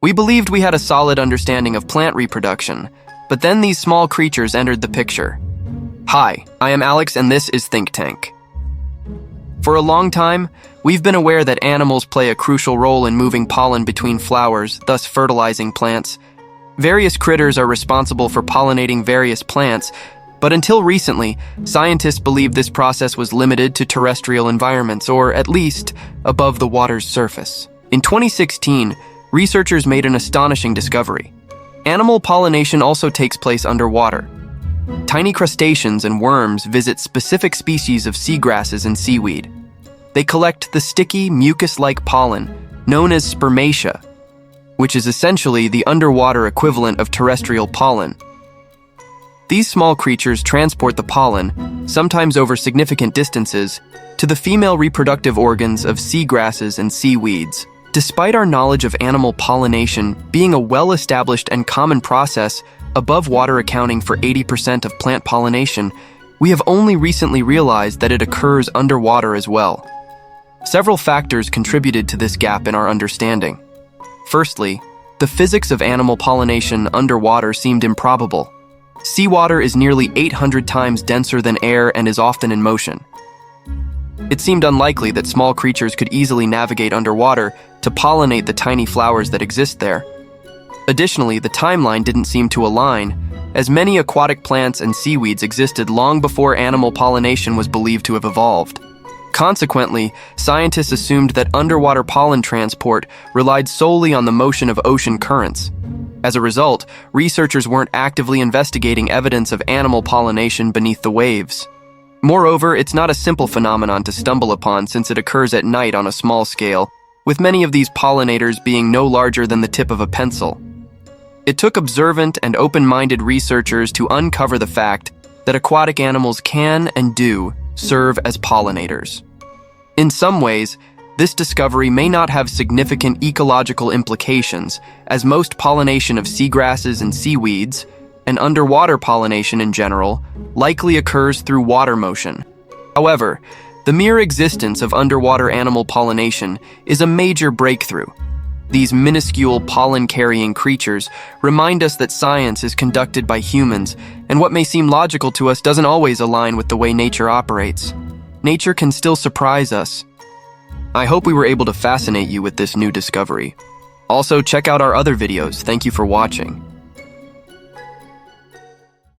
We believed we had a solid understanding of plant reproduction, but then these small creatures entered the picture. Hi, I am Alex and this is Think Tank. For a long time, we've been aware that animals play a crucial role in moving pollen between flowers, thus fertilizing plants. Various critters are responsible for pollinating various plants, but until recently, scientists believed this process was limited to terrestrial environments, or at least above the water's surface. In 2016, researchers made an astonishing discovery. Animal pollination also takes place underwater. Tiny crustaceans and worms visit specific species of seagrasses and seaweed. They collect the sticky, mucus-like pollen, known as spermatia, which is essentially the underwater equivalent of terrestrial pollen. These small creatures transport the pollen, sometimes over significant distances, to the female reproductive organs of seagrasses and seaweeds. Despite our knowledge of animal pollination being a well-established and common process, above water accounting for 80% of plant pollination, we have only recently realized that it occurs underwater as well. Several factors contributed to this gap in our understanding. Firstly, the physics of animal pollination underwater seemed improbable. Seawater is nearly 800 times denser than air and is often in motion. It seemed unlikely that small creatures could easily navigate underwater to pollinate the tiny flowers that exist there. Additionally, the timeline didn't seem to align, as many aquatic plants and seaweeds existed long before animal pollination was believed to have evolved. Consequently, scientists assumed that underwater pollen transport relied solely on the motion of ocean currents. As a result, researchers weren't actively investigating evidence of animal pollination beneath the waves. Moreover, it's not a simple phenomenon to stumble upon since it occurs at night on a small scale, with many of these pollinators being no larger than the tip of a pencil. It took observant and open-minded researchers to uncover the fact that aquatic animals can and do serve as pollinators. In some ways, this discovery may not have significant ecological implications, as most pollination of seagrasses and seaweeds, and underwater pollination in general, likely occurs through water motion. However, the mere existence of underwater animal pollination is a major breakthrough. These minuscule pollen-carrying creatures remind us that science is conducted by humans, and what may seem logical to us doesn't always align with the way nature operates. Nature can still surprise us. I hope we were able to fascinate you with this new discovery. Also, check out our other videos. Thank you for watching.